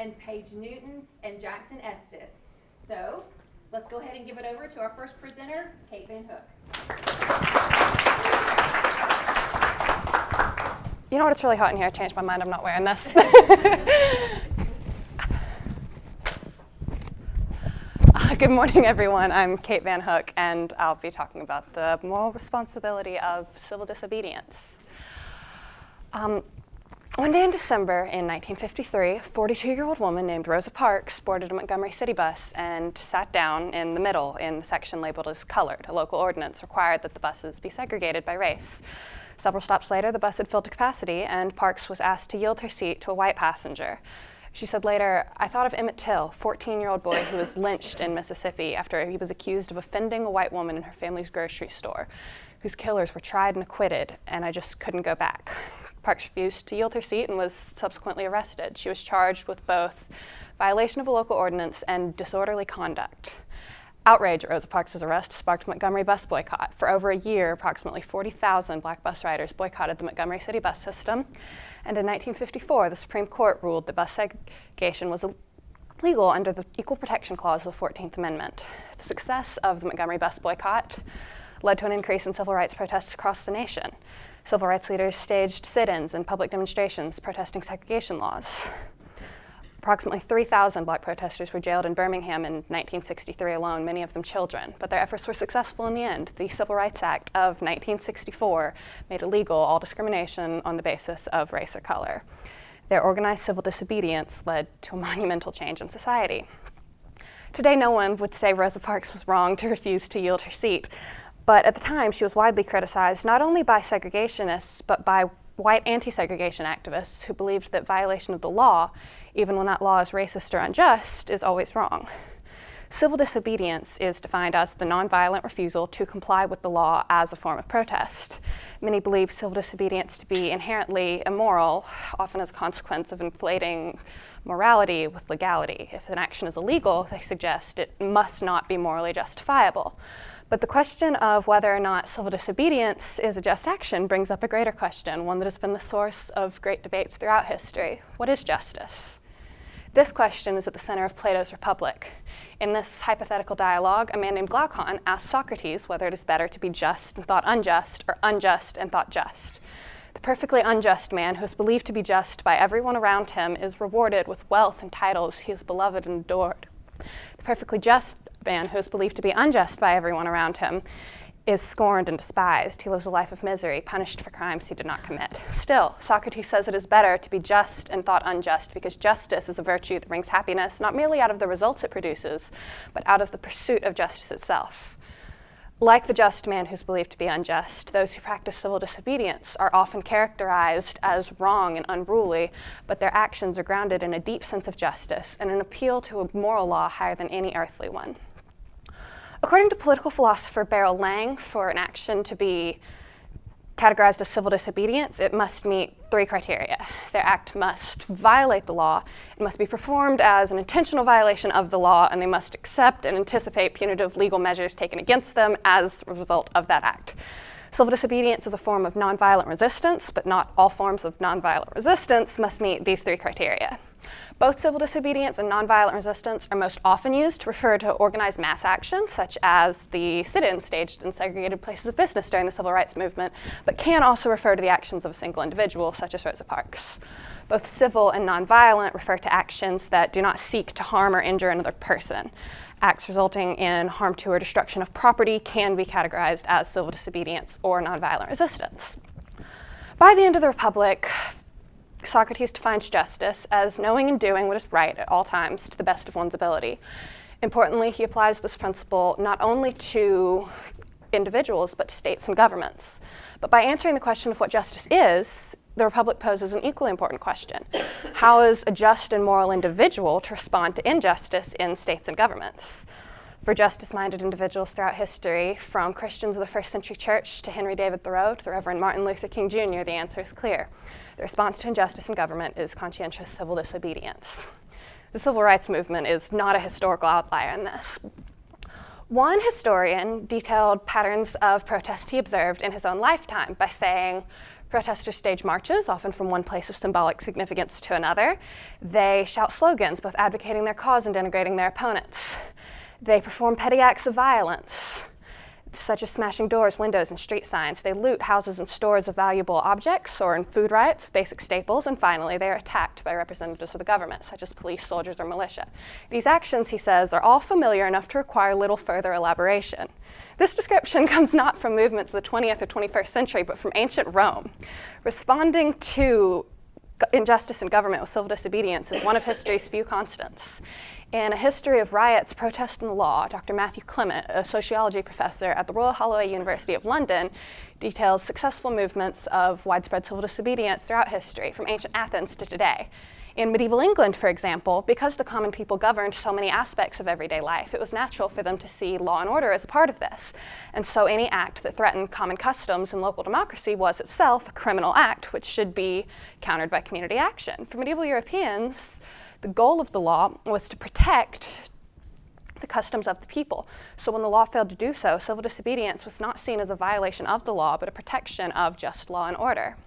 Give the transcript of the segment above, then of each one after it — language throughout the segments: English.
and Paige Newton and Jackson Estes. So let's go ahead and give it over to our first presenter, Kate Van Hook. You know what, it's really hot in here. I changed my mind, I'm not wearing this. Good morning, everyone. I'm Kate Van Hook, and I'll be talking about the moral responsibility of civil disobedience. One day in December in 1953, a 42-year-old woman named Rosa Parks boarded a Montgomery City bus and sat down in the middle in the section labeled as colored. A local ordinance required that the buses be segregated by race. Several stops later, the bus had filled to capacity, and Parks was asked to yield her seat to a white passenger. She said later, "I thought of Emmett Till, 14-year-old boy who was lynched in Mississippi after he was accused of offending a white woman in her family's grocery store, whose killers were tried and acquitted, and I just couldn't go back." Parks refused to yield her seat and was subsequently arrested. She was charged with both violation of a local ordinance and disorderly conduct. Outrage at Rosa Parks' arrest sparked Montgomery bus boycott. For over a year, approximately 40,000 black bus riders boycotted the Montgomery City bus system. And in 1954, the Supreme Court ruled that bus segregation was illegal under the Equal Protection Clause of the 14th Amendment. The success of the Montgomery bus boycott led to an increase in civil rights protests across the nation. Civil rights leaders staged sit-ins and public demonstrations protesting segregation laws. Approximately 3,000 black protesters were jailed in Birmingham in 1963 alone, many of them children, but their efforts were successful in the end. The Civil Rights Act of 1964 made illegal all discrimination on the basis of race or color. Their organized civil disobedience led to a monumental change in society. Today, no one would say Rosa Parks was wrong to refuse to yield her seat, but at the time, she was widely criticized not only by segregationists, but by white anti-segregation activists who believed that violation of the law, even when that law is racist or unjust, is always wrong. Civil disobedience is defined as the nonviolent refusal to comply with the law as a form of protest. Many believe civil disobedience to be inherently immoral, often as a consequence of inflating morality with legality. If an action is illegal, they suggest it must not be morally justifiable. But the question of whether or not civil disobedience is a just action brings up a greater question, one that has been the source of great debates throughout history. What is justice? This question is at the center of Plato's Republic. In this hypothetical dialogue, a man named Glaucon asks Socrates whether it is better to be just and thought unjust, or unjust and thought just. The perfectly unjust man, who is believed to be just by everyone around him, is rewarded with wealth and titles. He is beloved and adored. The perfectly just man, who is believed to be unjust by everyone around him, is scorned and despised. He lives a life of misery, punished for crimes he did not commit. Still, Socrates says it is better to be just and thought unjust, because justice is a virtue that brings happiness not merely out of the results it produces, but out of the pursuit of justice itself. Like the just man who's believed to be unjust, those who practice civil disobedience are often characterized as wrong and unruly, but their actions are grounded in a deep sense of justice and an appeal to a moral law higher than any earthly one. According to political philosopher Beryl Lang, for an action to be categorized as civil disobedience, it must meet three criteria. Their act must violate the law, it must be performed as an intentional violation of the law, and they must accept and anticipate punitive legal measures taken against them as a result of that act. Civil disobedience is a form of nonviolent resistance, but not all forms of nonviolent resistance must meet these three criteria. Both civil disobedience and nonviolent resistance are most often used to refer to organized mass action, such as the sit-ins staged in segregated places of business during the civil rights movement, but can also refer to the actions of a single individual, such as Rosa Parks. Both civil and nonviolent refer to actions that do not seek to harm or injure another person. Acts resulting in harm to or destruction of property can be categorized as civil disobedience or nonviolent resistance. By the end of the Republic, Socrates defines justice as knowing and doing what is right at all times to the best of one's ability. Importantly, he applies this principle not only to individuals, but to states and governments. But by answering the question of what justice is, the Republic poses an equally important question. How is a just and moral individual to respond to injustice in states and governments? For justice-minded individuals throughout history, from Christians of the first century church to Henry David Thoreau to the Reverend Martin Luther King Jr., the answer is clear. The response to injustice in government is conscientious civil disobedience. The civil rights movement is not a historical outlier in this. One historian detailed patterns of protest he observed in his own lifetime by saying, Protesters stage marches, often from one place of symbolic significance to another. They shout slogans, both advocating their cause and denigrating their opponents. They perform petty acts of violence, such as smashing doors, windows, and street signs. They loot houses and stores of valuable objects or in food riots, basic staples, and finally, they are attacked by representatives of the government, such as police, soldiers, or militia. These actions, he says, are all familiar enough to require little further elaboration. This description comes not from movements of the 20th or 21st century, but from ancient Rome. Responding to injustice in government with civil disobedience is one of history's few constants. In A History of Riots, Protest and the Law, Dr. Matthew Clement, a sociology professor at the Royal Holloway University of London, details successful movements of widespread civil disobedience throughout history, from ancient Athens to today. In medieval England, for example, because the common people governed so many aspects of everyday life, it was natural for them to see law and order as a part of this. And so any act that threatened common customs and local democracy was itself a criminal act, which should be countered by community action. For medieval Europeans, the goal of the law was to protect the customs of the people. So when the law failed to do so, civil disobedience was not seen as a violation of the law, but a protection of just law and order.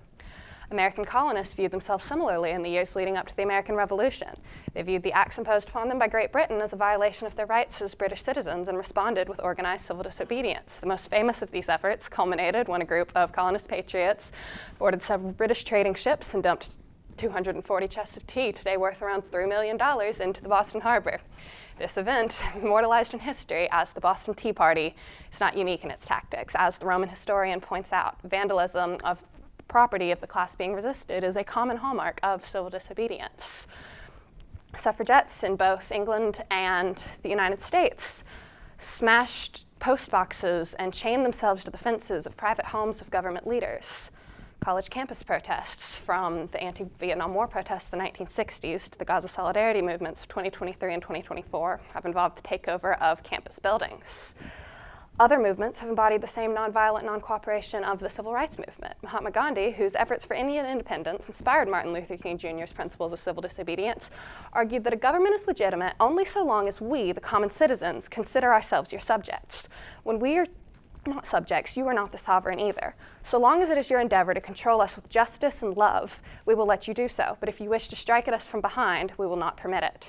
American colonists viewed themselves similarly in the years leading up to the American Revolution. They viewed the acts imposed upon them by Great Britain as a violation of their rights as British citizens and responded with organized civil disobedience. The most famous of these efforts culminated when a group of colonist patriots boarded several British trading ships and dumped 240 chests of tea, today worth around $3 million, into the Boston Harbor. This event, immortalized in history as the Boston Tea Party, is not unique in its tactics. As the Roman historian points out, vandalism of property of the class being resisted is a common hallmark of civil disobedience. Suffragettes in both England and the United States smashed post boxes and chained themselves to the fences of private homes of government leaders. College campus protests, from the anti-Vietnam War protests of the 1960s to the Gaza Solidarity movements of 2023 and 2024, have involved the takeover of campus buildings. Other movements have embodied the same nonviolent non-cooperation of the civil rights movement. Mahatma Gandhi, whose efforts for Indian independence inspired Martin Luther King Jr.'s principles of civil disobedience, argued that a government is legitimate only so long as we, the common citizens, consider ourselves your subjects. When we are not subjects, you are not the sovereign either. So long as it is your endeavor to control us with justice and love, we will let you do so. But if you wish to strike at us from behind, we will not permit it.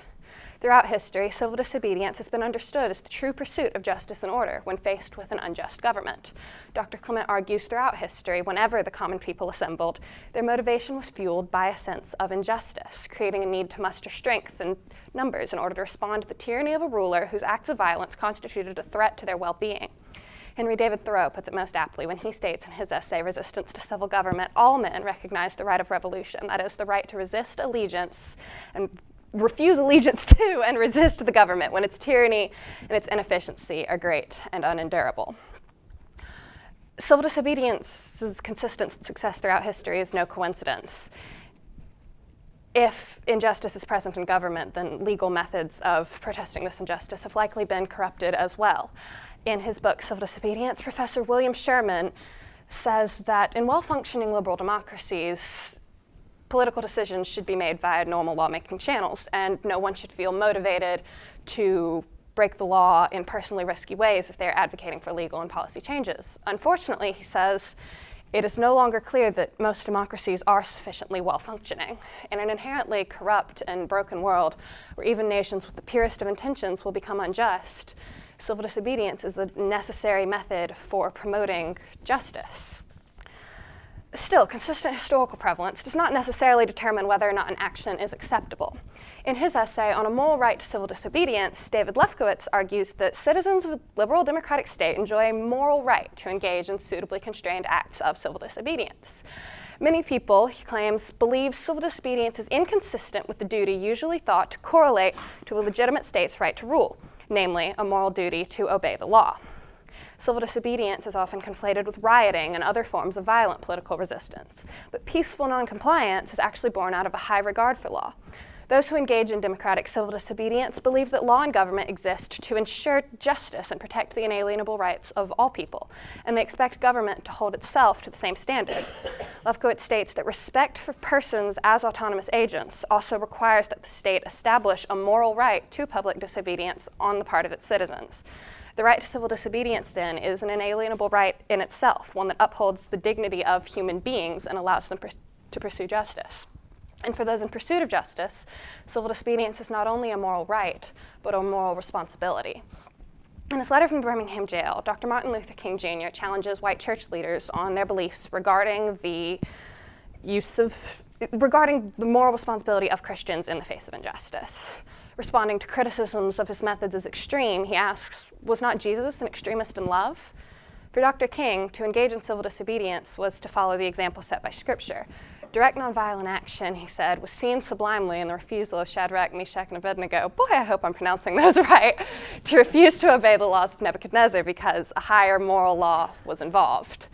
Throughout history, civil disobedience has been understood as the true pursuit of justice and order when faced with an unjust government. Dr. Clement argues throughout history, whenever the common people assembled, their motivation was fueled by a sense of injustice, creating a need to muster strength and numbers in order to respond to the tyranny of a ruler whose acts of violence constituted a threat to their well-being. Henry David Thoreau puts it most aptly when he states in his essay, Resistance to Civil Government, all men recognize the right of revolution, that is, the right to resist allegiance and refuse allegiance to and resist the government when its tyranny and its inefficiency are great and unendurable. Civil disobedience's consistent success throughout history is no coincidence. If injustice is present in government, then legal methods of protesting this injustice have likely been corrupted as well. In his book, Civil Disobedience, Professor William Sherman says that in well-functioning liberal democracies, political decisions should be made via normal lawmaking channels, and no one should feel motivated to break the law in personally risky ways if they're advocating for legal and policy changes. Unfortunately, he says, it is no longer clear that most democracies are sufficiently well-functioning. In an inherently corrupt and broken world, where even nations with the purest of intentions will become unjust, civil disobedience is a necessary method for promoting justice. Still, consistent historical prevalence does not necessarily determine whether or not an action is acceptable. In his essay on a moral right to civil disobedience, David Lefkowitz argues that citizens of a liberal democratic state enjoy a moral right to engage in suitably constrained acts of civil disobedience. Many people, he claims, believe civil disobedience is inconsistent with the duty usually thought to correlate to a legitimate state's right to rule, namely a moral duty to obey the law. Civil disobedience is often conflated with rioting and other forms of violent political resistance, but peaceful noncompliance is actually born out of a high regard for law. Those who engage in democratic civil disobedience believe that law and government exist to ensure justice and protect the inalienable rights of all people, and they expect government to hold itself to the same standard. Lefkowitz states that respect for persons as autonomous agents also requires that the state establish a moral right to public disobedience on the part of its citizens. The right to civil disobedience, then, is an inalienable right in itself, one that upholds the dignity of human beings and allows them to pursue justice. And for those in pursuit of justice, civil disobedience is not only a moral right, but a moral responsibility. In his letter from Birmingham jail, Dr. Martin Luther King Jr. challenges white church leaders on their beliefs regarding the moral responsibility of Christians in the face of injustice. Responding to criticisms of his methods as extreme, he asks, was not Jesus an extremist in love? For Dr. King, to engage in civil disobedience was to follow the example set by Scripture. Direct nonviolent action, he said, was seen sublimely in the refusal of Shadrach, Meshach, and Abednego, boy, I hope I'm pronouncing those right, to refuse to obey the laws of Nebuchadnezzar because a higher moral law was involved.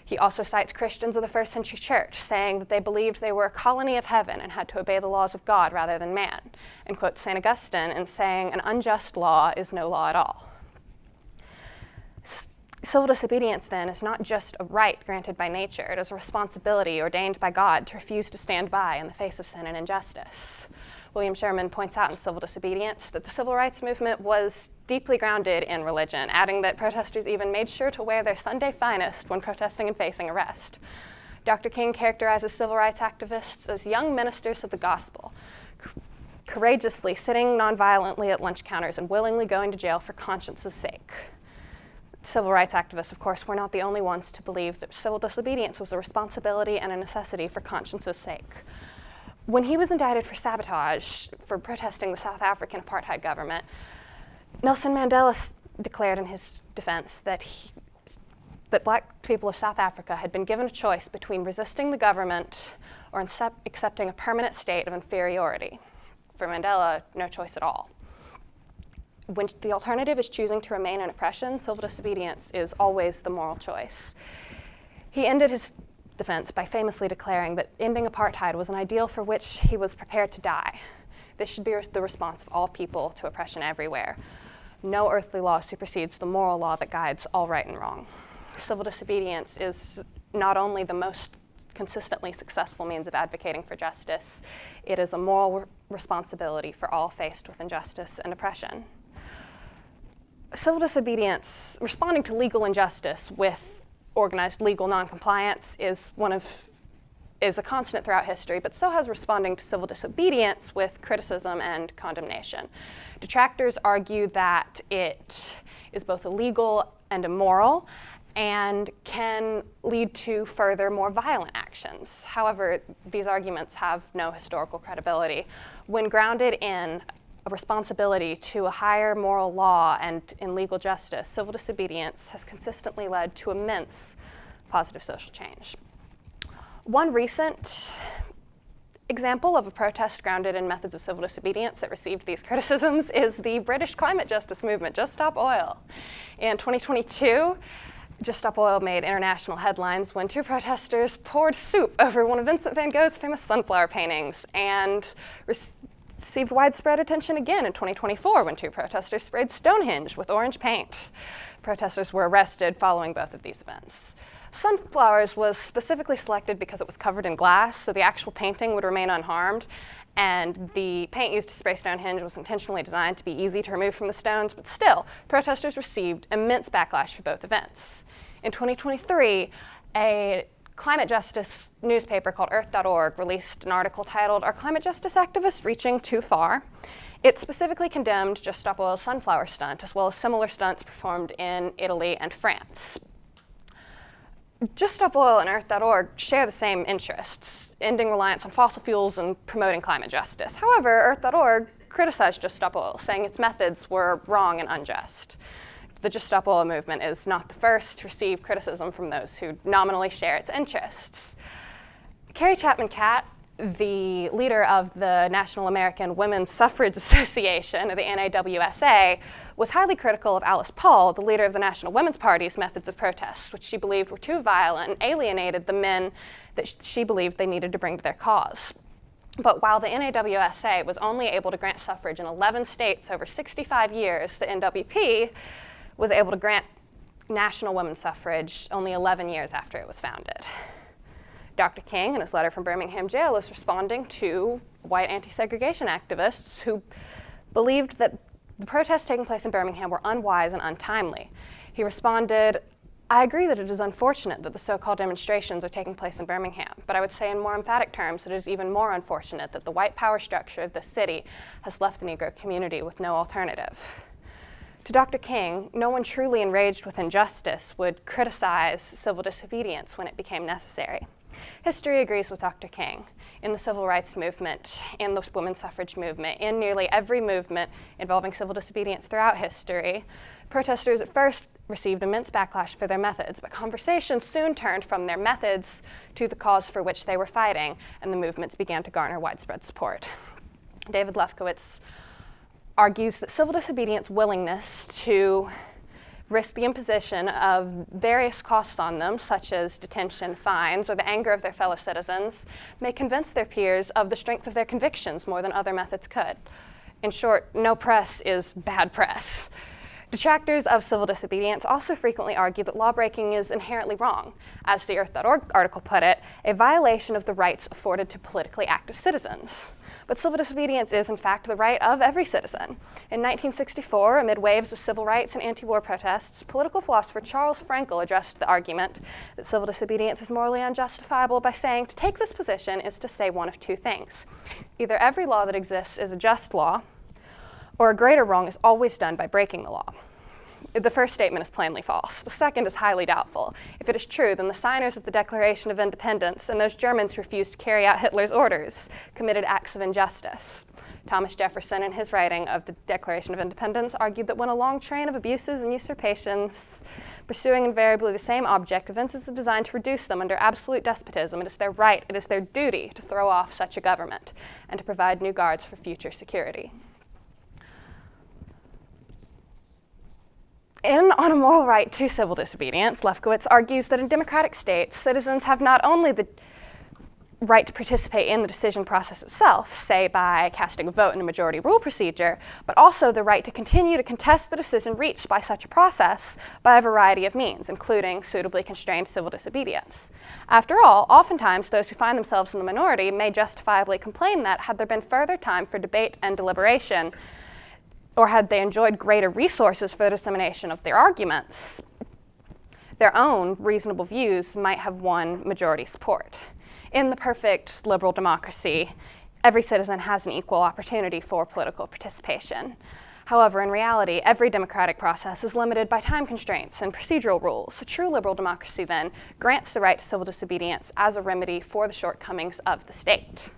He also cites Christians of the first century church, saying that they believed they were a colony of heaven and had to obey the laws of God rather than man, and quotes St. Augustine in saying, an unjust law is no law at all. Civil disobedience, then, is not just a right granted by nature. It is a responsibility ordained by God to refuse to stand by in the face of sin and injustice. William Sherman points out in Civil Disobedience that the civil rights movement was deeply grounded in religion, adding that protesters even made sure to wear their Sunday finest when protesting and facing arrest. Dr. King characterizes civil rights activists as young ministers of the gospel, courageously sitting nonviolently at lunch counters and willingly going to jail for conscience's sake. Civil rights activists, of course, were not the only ones to believe that civil disobedience was a responsibility and a necessity for conscience's sake. When he was indicted for sabotage for protesting the South African apartheid government, Nelson Mandela declared in his defense that black people of South Africa had been given a choice between resisting the government or accepting a permanent state of inferiority. For Mandela, no choice at all. When the alternative is choosing to remain in oppression, civil disobedience is always the moral choice. He ended his defense by famously declaring that ending apartheid was an ideal for which he was prepared to die. This should be the response of all people to oppression everywhere. No earthly law supersedes the moral law that guides all right and wrong. Civil disobedience is not only the most consistently successful means of advocating for justice, it is a moral responsibility for all faced with injustice and oppression. Civil disobedience, responding to legal injustice with organized legal noncompliance is a constant throughout history, but so has responding to civil disobedience with criticism and condemnation. Detractors argue that it is both illegal and immoral and can lead to further, more violent actions. However, these arguments have no historical credibility. When grounded in a responsibility to a higher moral law and in legal justice, civil disobedience has consistently led to immense positive social change. One recent example of a protest grounded in methods of civil disobedience that received these criticisms is the British climate justice movement, Just Stop Oil. In 2022, Just Stop Oil made international headlines when two protesters poured soup over one of Vincent van Gogh's famous sunflower paintings, and received widespread attention again in 2024 when two protesters sprayed Stonehenge with orange paint. Protesters were arrested following both of these events. Sunflowers was specifically selected because it was covered in glass, so the actual painting would remain unharmed, and the paint used to spray Stonehenge was intentionally designed to be easy to remove from the stones, but still, protesters received immense backlash for both events. In 2023, a climate justice newspaper called Earth.org released an article titled, "Are Climate Justice Activists Reaching Too Far?" It specifically condemned Just Stop Oil's sunflower stunt, as well as similar stunts performed in Italy and France. Just Stop Oil and Earth.org share the same interests, ending reliance on fossil fuels and promoting climate justice. However, Earth.org criticized Just Stop Oil, saying its methods were wrong and unjust. The Just Stop Oil movement is not the first to receive criticism from those who nominally share its interests. Carrie Chapman Catt, the leader of the National American Women's Suffrage Association, or the NAWSA, was highly critical of Alice Paul, the leader of the National Women's Party's methods of protest, which she believed were too violent and alienated the men that she believed they needed to bring to their cause. But while the NAWSA was only able to grant suffrage in 11 states over 65 years, the NWP was able to grant national women's suffrage only 11 years after it was founded. Dr. King, in his letter from Birmingham jail, is responding to white anti-segregation activists who believed that the protests taking place in Birmingham were unwise and untimely. He responded, "I agree that it is unfortunate that the so-called demonstrations are taking place in Birmingham, but I would say in more emphatic terms that it is even more unfortunate that the white power structure of this city has left the Negro community with no alternative." To Dr. King, no one truly enraged with injustice would criticize civil disobedience when it became necessary. History agrees with Dr. King. In the civil rights movement, in the women's suffrage movement, in nearly every movement involving civil disobedience throughout history, protesters at first received immense backlash for their methods, but conversations soon turned from their methods to the cause for which they were fighting, and the movements began to garner widespread support. David Lefkowitz argues that civil disobedience willingness to risk the imposition of various costs on them, such as detention, fines, or the anger of their fellow citizens, may convince their peers of the strength of their convictions more than other methods could. In short, no press is bad press. Detractors of civil disobedience also frequently argue that lawbreaking is inherently wrong. As the Earth.org article put it, a violation of the rights afforded to politically active citizens. But civil disobedience is, in fact, the right of every citizen. In 1964, amid waves of civil rights and anti-war protests, political philosopher Charles Frankel addressed the argument that civil disobedience is morally unjustifiable by saying, to take this position is to say one of two things. Either every law that exists is a just law, or a greater wrong is always done by breaking the law. The first statement is plainly false. The second is highly doubtful. If it is true, then the signers of the Declaration of Independence and those Germans who refused to carry out Hitler's orders committed acts of injustice. Thomas Jefferson, in his writing of the Declaration of Independence, argued that when a long train of abuses and usurpations, pursuing invariably the same object, evinces a design to reduce them under absolute despotism, it is their right, it is their duty to throw off such a government and to provide new guards for future security. On a moral right to civil disobedience, Lefkowitz argues that in democratic states, citizens have not only the right to participate in the decision process itself, say by casting a vote in a majority rule procedure, but also the right to continue to contest the decision reached by such a process by a variety of means, including suitably constrained civil disobedience. After all, oftentimes those who find themselves in the minority may justifiably complain that, had there been further time for debate and deliberation, or had they enjoyed greater resources for the dissemination of their arguments, their own reasonable views might have won majority support. In the perfect liberal democracy, every citizen has an equal opportunity for political participation. However, in reality, every democratic process is limited by time constraints and procedural rules. A true liberal democracy, then, grants the right to civil disobedience as a remedy for the shortcomings of the state.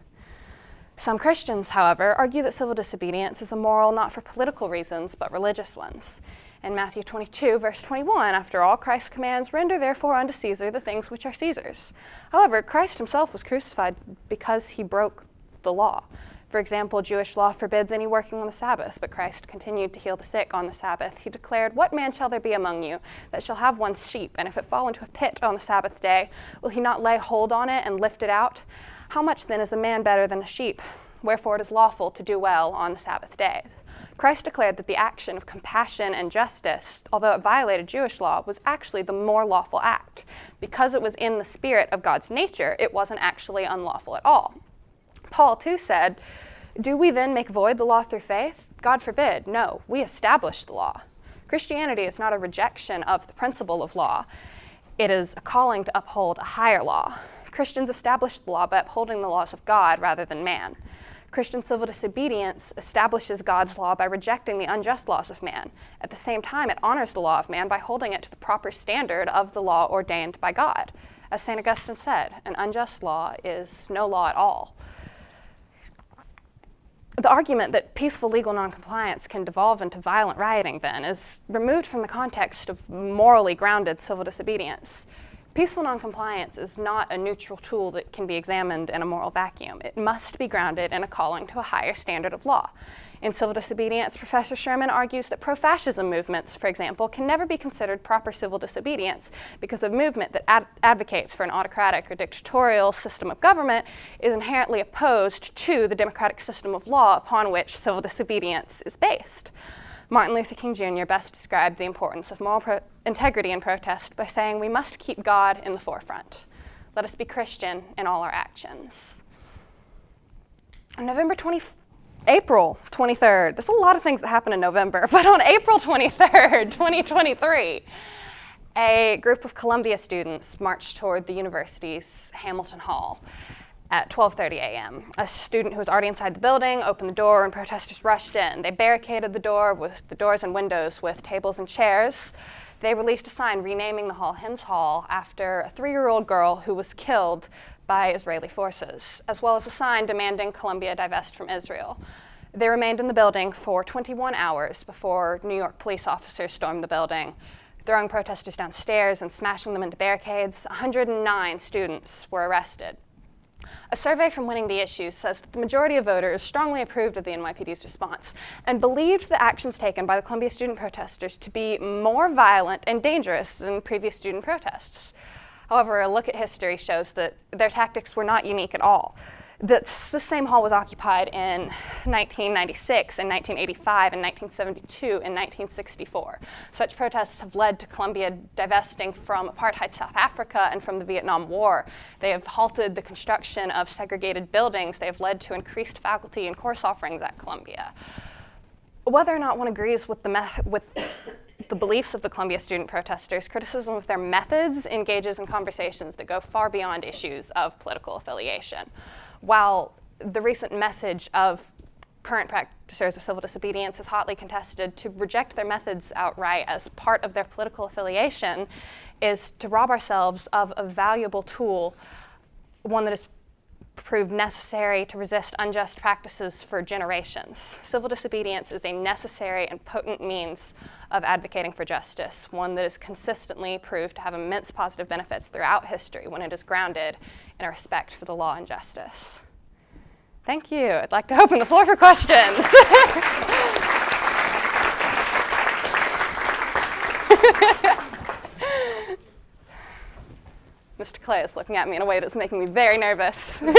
Some Christians, however, argue that civil disobedience is immoral not for political reasons, but religious ones. In Matthew 22, verse 21, after all, Christ commands, "Render therefore unto Caesar the things which are Caesar's." However, Christ himself was crucified because he broke the law. For example, Jewish law forbids any working on the Sabbath, but Christ continued to heal the sick on the Sabbath. He declared, "What man shall there be among you that shall have one sheep, and if it fall into a pit on the Sabbath day, will he not lay hold on it and lift it out? How much then is a man better than a sheep? Wherefore it is lawful to do well on the Sabbath day." Christ declared that the action of compassion and justice, although it violated Jewish law, was actually the more lawful act. Because it was in the spirit of God's nature, it wasn't actually unlawful at all. Paul too said, "Do we then make void the law through faith? God forbid. No, we establish the law." Christianity is not a rejection of the principle of law. It is a calling to uphold a higher law. Christians establish the law by upholding the laws of God rather than man. Christian civil disobedience establishes God's law by rejecting the unjust laws of man. At the same time, it honors the law of man by holding it to the proper standard of the law ordained by God. As St. Augustine said, an unjust law is no law at all. The argument that peaceful legal noncompliance can devolve into violent rioting, then, is removed from the context of morally grounded civil disobedience. Peaceful noncompliance is not a neutral tool that can be examined in a moral vacuum. It must be grounded in a calling to a higher standard of law. In civil disobedience, Professor Sherman argues that pro-fascism movements, for example, can never be considered proper civil disobedience because a movement that advocates for an autocratic or dictatorial system of government is inherently opposed to the democratic system of law upon which civil disobedience is based. Martin Luther King Jr. best described the importance of moral integrity in protest by saying, "We must keep God in the forefront. Let us be Christian in all our actions." On November April 23rd, there's a lot of things that happen in November, but on April 23rd, 2023, a group of Columbia students marched toward the university's Hamilton Hall at 12:30 a.m. A student who was already inside the building opened the door and protesters rushed in. They barricaded the doors and windows with tables and chairs. They released a sign renaming the hall Hens Hall after a 3-year-old girl who was killed by Israeli forces, as well as a sign demanding Columbia divest from Israel. They remained in the building for 21 hours before New York police officers stormed the building, throwing protesters downstairs and smashing them into barricades. 109 students were arrested. A survey from Winning the Issue says that the majority of voters strongly approved of the NYPD's response and believed the actions taken by the Columbia student protesters to be more violent and dangerous than previous student protests. However, a look at history shows that their tactics were not unique at all. This same hall was occupied in 1996, in 1985, in 1972, in 1964. Such protests have led to Columbia divesting from apartheid South Africa and from the Vietnam War. They have halted the construction of segregated buildings. They have led to increased faculty and course offerings at Columbia. Whether or not one agrees with the beliefs of the Columbia student protesters, criticism of their methods engages in conversations that go far beyond issues of political affiliation. While the recent message of current practitioners of civil disobedience is hotly contested, to reject their methods outright as part of their political affiliation is to rob ourselves of a valuable tool, one that has proved necessary to resist unjust practices for generations. Civil disobedience is a necessary and potent means of advocating for justice, one that is consistently proved to have immense positive benefits throughout history when it is grounded in a respect for the law and justice. Thank you. I'd like to open the floor for questions. Mr. Clay is looking at me in a way that's making me very nervous. I had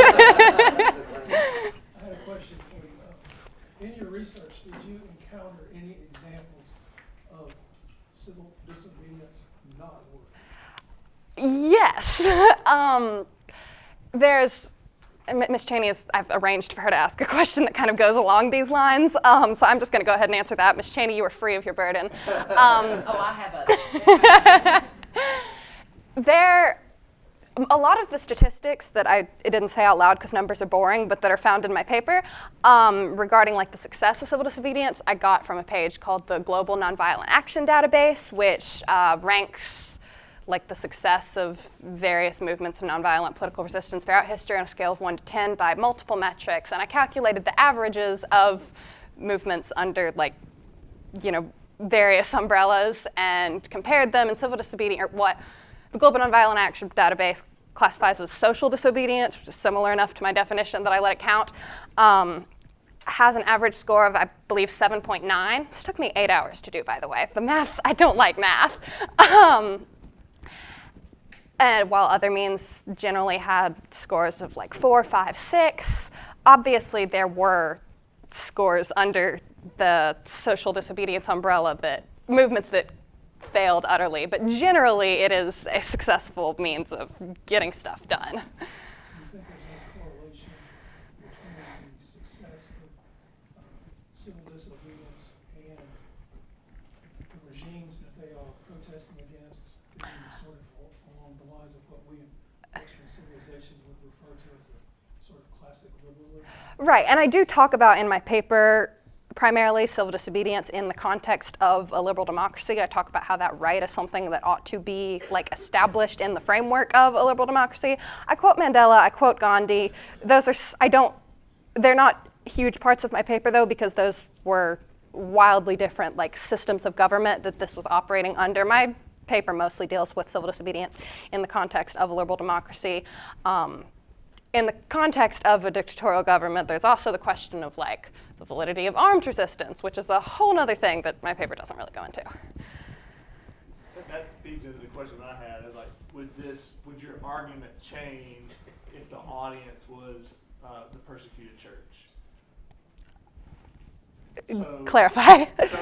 a question for you. In your research, did you encounter any examples of civil disobedience not working? Yes. There's Ms. Cheney I've arranged for her to ask a question that kind of goes along these lines, so I'm just going to go ahead and answer that. Ms. Cheney, you are free of your burden. I have A lot of the statistics that it didn't say out loud because numbers are boring, but that are found in my paper regarding like the success of civil disobedience, I got from a page called the Global Nonviolent Action Database, which ranks like the success of various movements of nonviolent political resistance throughout history on a scale of 1 to 10 by multiple metrics, and I calculated the averages of movements under various umbrellas and compared them. And civil disobedience, or what the Global Nonviolent Action Database classifies as social disobedience, which is similar enough to my definition that I let it count, has an average score of, I believe, 7.9. This took me 8 hours to do, by the way. The math, I don't like math. And while other means generally had scores of like 4, 5, 6, obviously there were scores under the social disobedience umbrella movements that failed utterly, but generally it is a successful means of getting stuff done. Do you think there's any correlation between the success of civil disobedience and the regimes that they are protesting against, being sort of along the lines of what we in Western civilization would refer to as a sort of classic liberalism? Right, and I do talk about in my paper primarily civil disobedience in the context of a liberal democracy. I talk about how that right is something that ought to be like established in the framework of a liberal democracy. I quote Mandela, I quote Gandhi. They're not huge parts of my paper though, because those were wildly different like systems of government that this was operating under. My paper mostly deals with civil disobedience in the context of a liberal democracy. In the context of a dictatorial government, there's also the question of like the validity of armed resistance, which is a whole other thing that my paper doesn't really go into. That feeds into the question I had, is like, would your argument change if the audience was the persecuted church? So, Clarify. So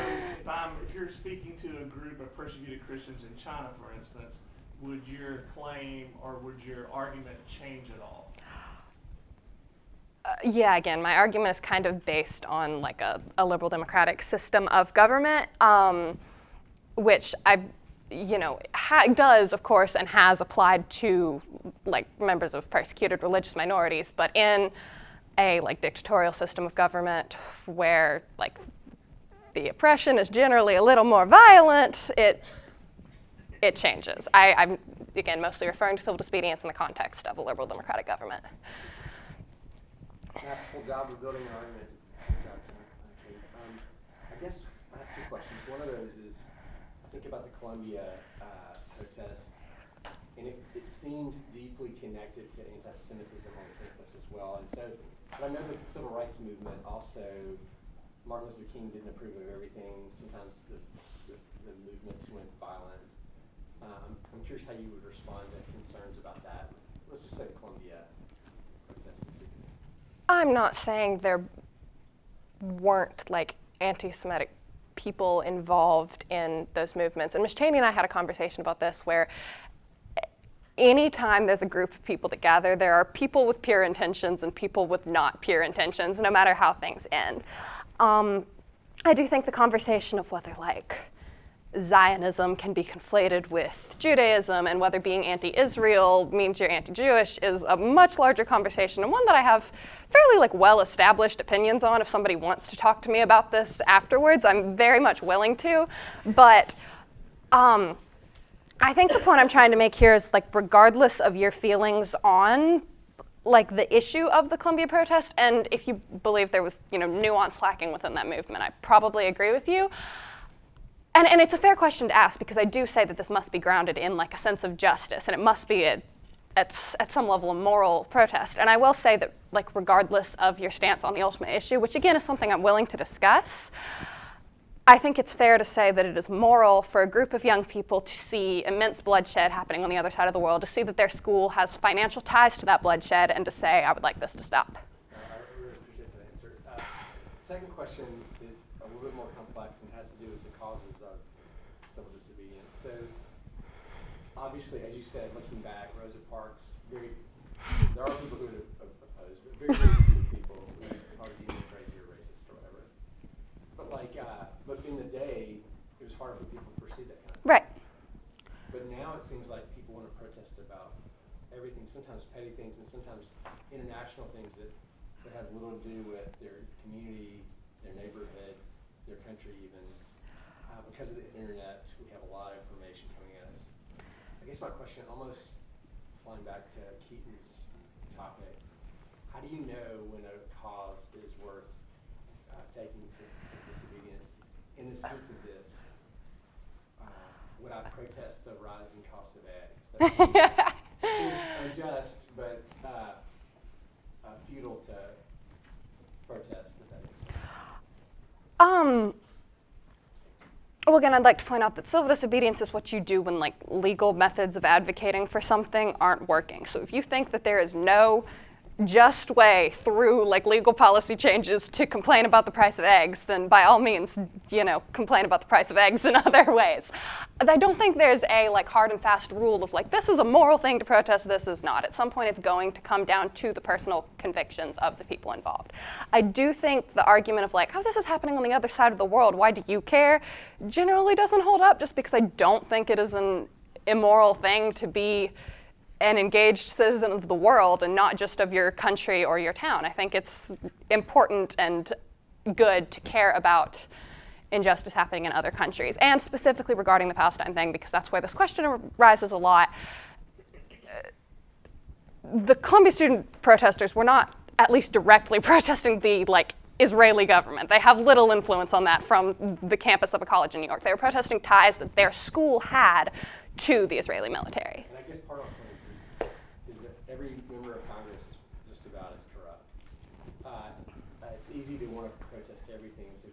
if you're speaking to a group of persecuted Christians in China, for instance, would your claim or would your argument change at all? Yeah, again, my argument is kind of based on like a liberal democratic system of government, which does, of course, and has applied to like members of persecuted religious minorities, but in a like dictatorial system of government where like the oppression is generally a little more violent, it changes. I'm again mostly referring to civil disobedience in the context of a liberal democratic government. Masterful job of building an argument. I guess I have two questions. One of those is, I think about the Columbia protest, and it seemed deeply connected to anti-Semitism on campus as well. And so, but I know that the civil rights movement also, Martin Luther King didn't approve of everything. Sometimes the movements went violent. I'm curious how you would respond to concerns about that. Let's just say the Columbia protest. I'm not saying there weren't like anti-Semitic people involved in those movements. And Ms. Cheney and I had a conversation about this where anytime there's a group of people that gather, there are people with pure intentions and people with not pure intentions, no matter how things end. I do think the conversation of whether like Zionism can be conflated with Judaism and whether being anti-Israel means you're anti-Jewish is a much larger conversation, and one that I have fairly like well-established opinions on. If somebody wants to talk to me about this afterwards, I'm very much willing to. But I think the point I'm trying to make here is like regardless of your feelings on like the issue of the Columbia protest, and if you believe there was nuance lacking within that movement, I probably agree with you. And it's a fair question to ask because I do say that this must be grounded in like a sense of justice, and it must be at some level a moral protest. And I will say that like regardless of your stance on the ultimate issue, which again is something I'm willing to discuss, I think it's fair to say that it is moral for a group of young people to see immense bloodshed happening on the other side of the world, to see that their school has financial ties to that bloodshed, and to say, I would like this to stop. I really appreciate that answer. Second question is a little bit more complex and has to do with the causes of civil disobedience. So, obviously, as you said, looking back, Rosa Parks, there are people who would oppose, but very few people who are even crazy or racist or whatever. But in the day, it was hard for people to perceive that kind of thing. Right. But now it seems like people want to protest about everything, sometimes petty things and sometimes international things that have little to do with their community, their neighborhood, their country even. Because of the internet, we have a lot of information coming at us. I guess my question, almost flying back to Keaton's topic, how do you know when a cause is worth taking civil disobedience? In the sense of this, would I protest the rising cost of eggs? That seems unjust, but futile to protest, if that makes sense. Well, again, I'd like to point out that civil disobedience is what you do when like legal methods of advocating for something aren't working. So if you think that there is no just way through like legal policy changes to complain about the price of eggs, then by all means, complain about the price of eggs in other ways. I don't think there's a like hard and fast rule of like, this is a moral thing to protest, this is not. At some point it's going to come down to the personal convictions of the people involved. I do think the argument of like, oh, this is happening on the other side of the world, why do you care, generally doesn't hold up, just because I don't think it is an immoral thing to be an engaged citizen of the world and not just of your country or your town. I think it's important and good to care about injustice happening in other countries, and specifically regarding the Palestine thing, because that's where this question arises a lot. The Columbia student protesters were not at least directly protesting the Israeli government. They have little influence on that from the campus of a college in New York. They were protesting ties that their school had to the Israeli military. And I guess part of my point is that every member of Congress just about is corrupt. It's easy to want to protest everything. So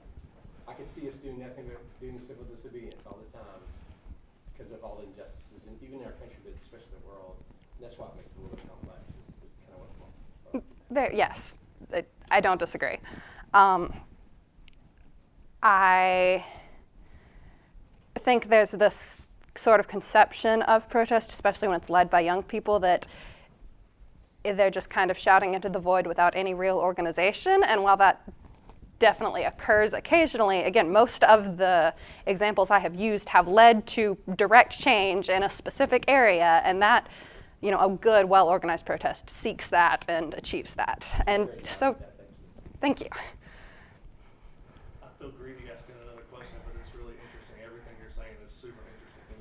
I could see us doing nothing but doing civil disobedience all the time because of all the injustices, and even in our country, but especially the world. And that's why it makes it a little bit complex. It's kind of what Yes, I don't disagree. I think there's this sort of conception of protest, especially when it's led by young people, that they're just kind of shouting into the void without any real organization. And while that definitely occurs occasionally, again, most of the examples I have used have led to direct change in a specific area, and that, a good, well-organized protest seeks that and achieves that. And so, thank you. I feel greedy asking another question, but it's really interesting. Everything you're saying is super interesting.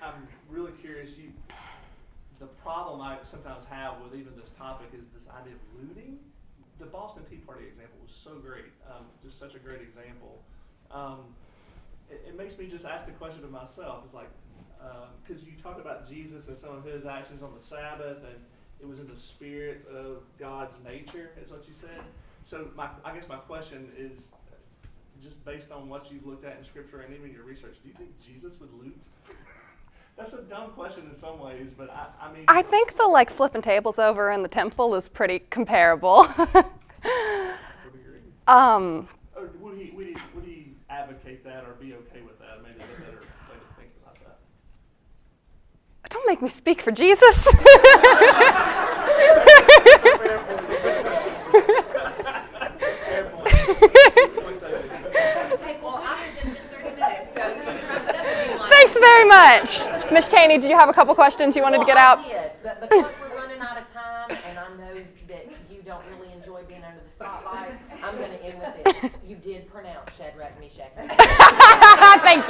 I'm really curious. The problem I sometimes have with even this topic is this idea of looting. The Boston Tea Party example was so great, just such a great example. It makes me just ask the question to myself. It's like, because you talked about Jesus and some of his actions on the Sabbath, and it was in the spirit of God's nature, is what you said. So I guess my question is, just based on what you've looked at in Scripture and even your research, do you think Jesus would loot? That's a dumb question in some ways, but I mean... I think the flipping tables over in the temple is pretty comparable. Or would he advocate that or be okay with that? Maybe it's a better way to think about that. Don't make me speak for Jesus. Okay, well, it's been 30 minutes, so you can wrap it up if you want. Thanks very much. Ms. Cheney, did you have a couple questions you wanted to get out? I did, but because we're running out of time, and I know that you don't really enjoy being under the spotlight, I'm going to end with this. You did pronounce Shadrach, Meshach, and Abednego. Thank